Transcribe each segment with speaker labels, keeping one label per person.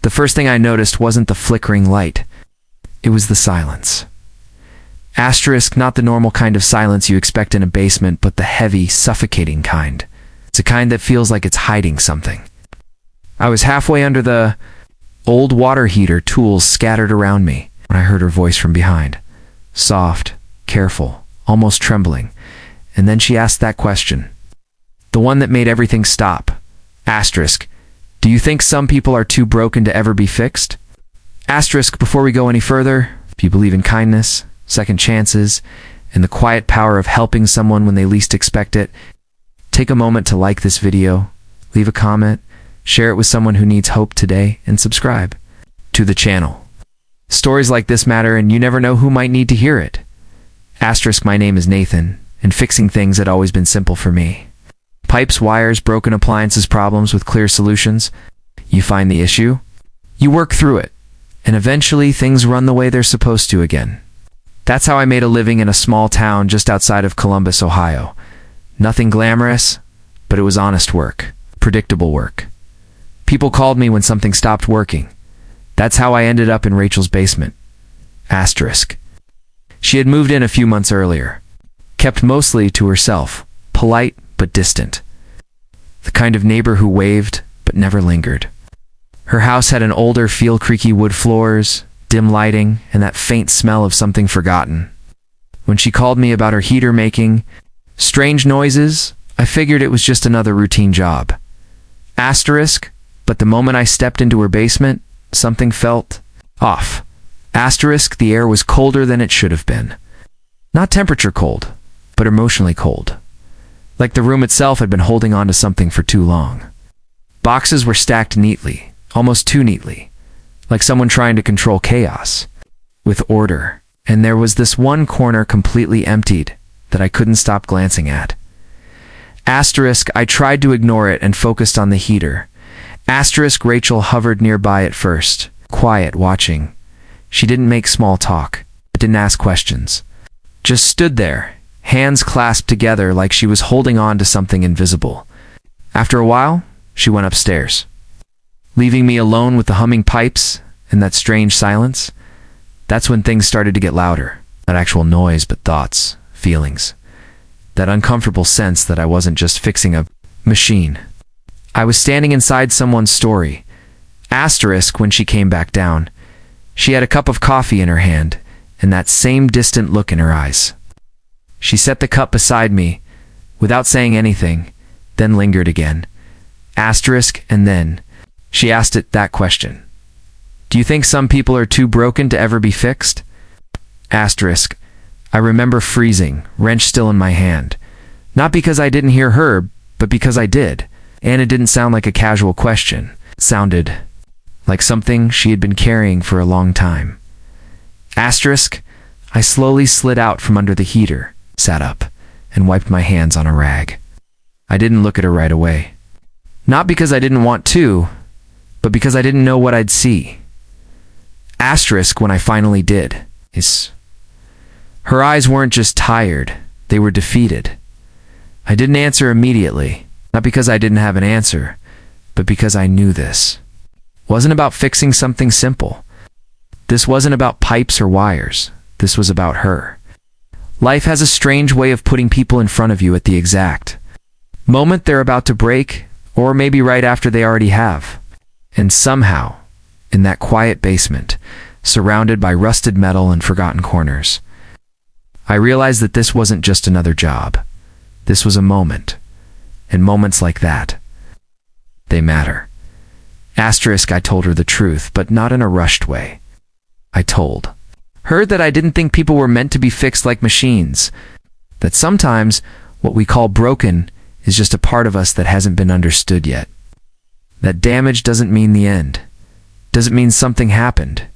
Speaker 1: The first thing I noticed wasn't the flickering light. It was the silence. Asterisk, not the normal kind of silence you expect in a basement, but the heavy, suffocating kind. It's a kind that feels like it's hiding something. I was halfway under the old water heater, tools scattered around me, when I heard her voice from behind. Soft, careful, almost trembling. And then she asked that question. The one that made everything stop. Asterisk, do you think some people are too broken to ever be fixed? Asterisk, before we go any further, if you believe in kindness, second chances, and the quiet power of helping someone when they least expect it, take a moment to like this video, leave a comment, share it with someone who needs hope today, and subscribe to the channel. Stories like this matter, and you never know who might need to hear it. Asterisk, my name is Nathan, and fixing things had always been simple for me. Pipes, wires, broken appliances, problems with clear solutions. You find the issue, you work through it, and eventually things run the way they're supposed to again. That's how I made a living in a small town just outside of Columbus, Ohio. Nothing glamorous, but it was honest work, predictable work. People called me when something stopped working. That's how I ended up in Rachel's basement. Asterisk. She had moved in a few months earlier, kept mostly to herself, polite but distant. The kind of neighbor who waved but never lingered. Her house had an older feel, creaky wood floors, dim lighting, and that faint smell of something forgotten. When she called me about her heater making strange noises, I figured it was just another routine job. Asterisk, but the moment I stepped into her basement, something felt off. Asterisk, the air was colder than it should have been. Not temperature cold, but emotionally cold. Like the room itself had been holding on to something for too long. Boxes were stacked neatly, almost too neatly, like someone trying to control chaos with order, and there was this one corner completely emptied that I couldn't stop glancing at. Asterisk, I tried to ignore it and focused on the heater. Asterisk, Rachel hovered nearby at first, quiet, watching. She didn't make small talk, didn't ask questions. Just stood there, hands clasped together like she was holding on to something invisible. After a while, she went upstairs, leaving me alone with the humming pipes and that strange silence. That's when things started to get louder. Not actual noise, but thoughts, feelings. That uncomfortable sense that I wasn't just fixing a machine. I was standing inside someone's story. Asterisk, when she came back down. She had a cup of coffee in her hand, and that same distant look in her eyes. She set the cup beside me, without saying anything, then lingered again. Asterisk, and then she asked it that question. Do you think some people are too broken to ever be fixed? Asterisk. I remember freezing, wrench still in my hand. Not because I didn't hear her, but because I did. And it didn't sound like a casual question. It sounded like something she had been carrying for a long time. Asterisk. I slowly slid out from under the heater, sat up, and wiped my hands on a rag. I didn't look at her right away. Not because I didn't want to, but because I didn't know what I'd see. Asterisk, when I finally did, her eyes weren't just tired, they were defeated. I didn't answer immediately, not because I didn't have an answer, but because I knew this. It wasn't about fixing something simple. This wasn't about pipes or wires. This was about her. Life has a strange way of putting people in front of you at the exact moment they're about to break, or maybe right after they already have. And somehow, in that quiet basement, surrounded by rusted metal and forgotten corners, I realized that this wasn't just another job. This was a moment. And moments like that, they matter. Asterisk, I told her the truth, but not in a rushed way. I told her that I didn't think people were meant to be fixed like machines. That sometimes what we call broken is just a part of us that hasn't been understood yet. That damage doesn't mean the end. Doesn't mean something happened.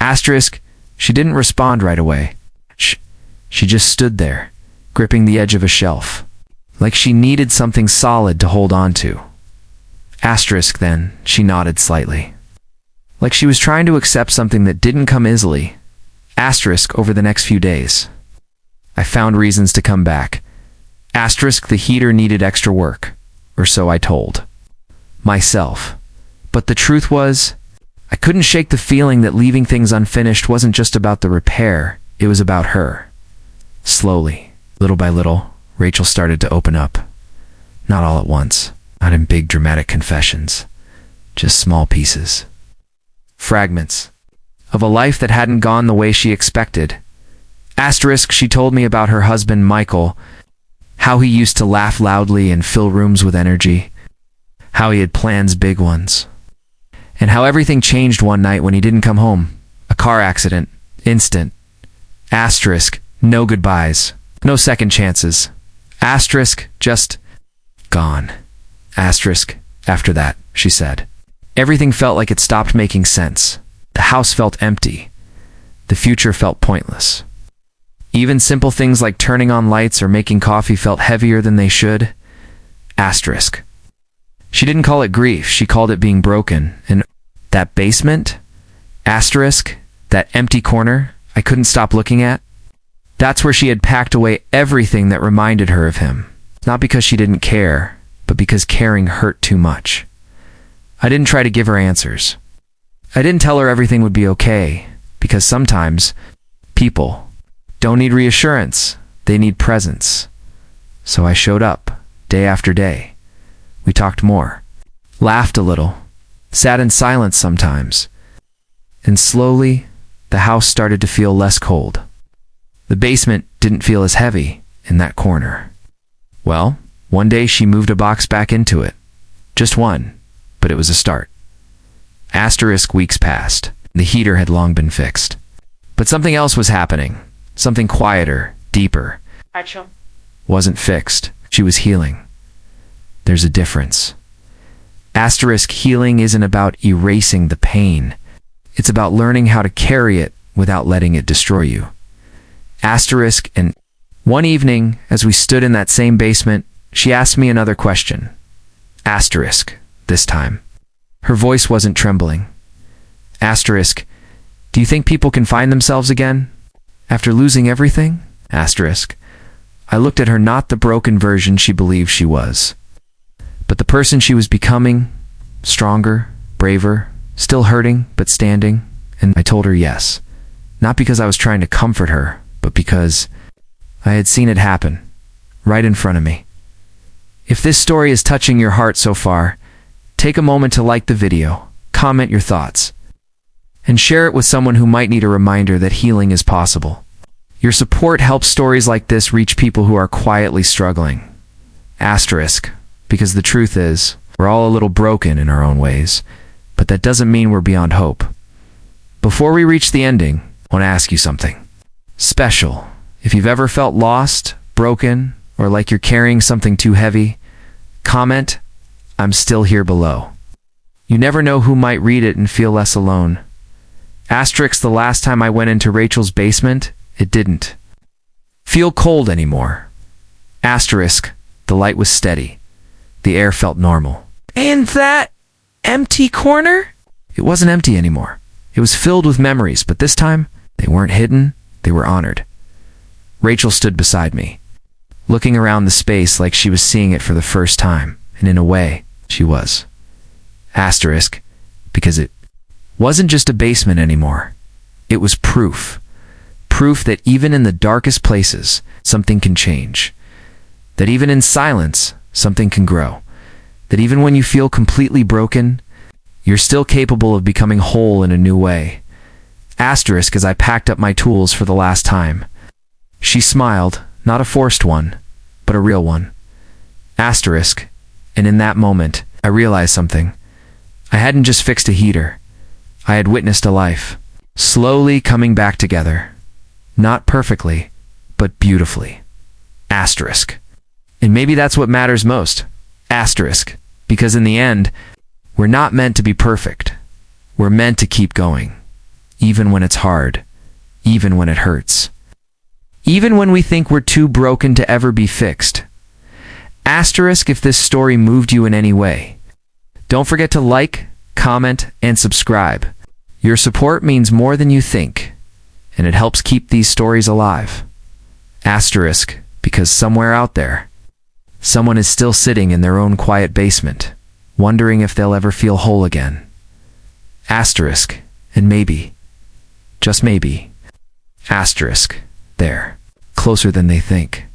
Speaker 1: Asterisk, she didn't respond right away. She just stood there, gripping the edge of a shelf, like she needed something solid to hold on to. Asterisk, then, she nodded slightly, like she was trying to accept something that didn't come easily. Asterisk, over the next few days, I found reasons to come back. Asterisk, the heater needed extra work, or so I told myself. But the truth was, I couldn't shake the feeling that leaving things unfinished wasn't just about the repair, it was about her. Slowly, little by little, Rachel started to open up. Not all at once, not in big dramatic confessions, just small pieces. Fragments of a life that hadn't gone the way she expected. Asterisk, she told me about her husband, Michael, how he used to laugh loudly and fill rooms with energy, how he had plans, big ones, and how everything changed one night when he didn't come home. A car accident, instant. Asterisk, no goodbyes, no second chances. Asterisk, just gone. Asterisk, after that, she said. Everything felt like it stopped making sense. The house felt empty. The future felt pointless. Even simple things like turning on lights or making coffee felt heavier than they should. Asterisk. She didn't call it grief, she called it being broken. And that basement? Asterisk, that empty corner I couldn't stop looking at? That's where she had packed away everything that reminded her of him. Not because she didn't care, but because caring hurt too much. I didn't try to give her answers. I didn't tell her everything would be okay, because sometimes people don't need reassurance, they need presence. So I showed up, day after day. We talked more, laughed a little, sat in silence sometimes, and slowly the house started to feel less cold. The basement didn't feel as heavy in that corner. Well, one day she moved a box back into it. Just one, but it was a start. Asterisk, weeks passed. The heater had long been fixed. But something else was happening. Something quieter, deeper. Wasn't fixed. She was healing. There's a difference. Asterisk, healing isn't about erasing the pain. It's about learning how to carry it without letting it destroy you. Asterisk, and one evening, as we stood in that same basement, she asked me another question. Asterisk, this time. Her voice wasn't trembling. Asterisk, do you think people can find themselves again after losing everything? Asterisk. I looked at her, not the broken version she believed she was, but the person she was becoming, stronger, braver, still hurting, but standing. And I told her yes, not because I was trying to comfort her, but because I had seen it happen, right in front of me. If this story is touching your heart so far, take a moment to like the video, comment your thoughts, and share it with someone who might need a reminder that healing is possible. Your support helps stories like this reach people who are quietly struggling. Asterisk, because the truth is, we're all a little broken in our own ways, but that doesn't mean we're beyond hope. Before we reach the ending, I want to ask you something special. If you've ever felt lost, broken, or like you're carrying something too heavy, comment, I'm still here below. You never know who might read it and feel less alone. Asterisk, the last time I went into Rachel's basement, it didn't feel cold anymore. Asterisk, the light was steady. The air felt normal. And that empty corner? It wasn't empty anymore. It was filled with memories, but this time, they weren't hidden, they were honored. Rachel stood beside me, looking around the space like she was seeing it for the first time, and in a way, she was. Asterisk, because it wasn't just a basement anymore. It was proof. Proof that even in the darkest places, something can change. That even in silence, something can grow. That even when you feel completely broken, you're still capable of becoming whole in a new way. Asterisk, as I packed up my tools for the last time. She smiled, not a forced one, but a real one. Asterisk, and in that moment, I realized something. I hadn't just fixed a heater. I had witnessed a life, slowly coming back together. Not perfectly, but beautifully. Asterisk. And maybe that's what matters most. Asterisk. Because in the end, we're not meant to be perfect. We're meant to keep going. Even when it's hard. Even when it hurts. Even when we think we're too broken to ever be fixed. Asterisk, if this story moved you in any way. Don't forget to like, comment, and subscribe. Your support means more than you think, and it helps keep these stories alive. Asterisk, because somewhere out there, someone is still sitting in their own quiet basement, wondering if they'll ever feel whole again. Asterisk, and maybe, just maybe, asterisk, there, closer than they think.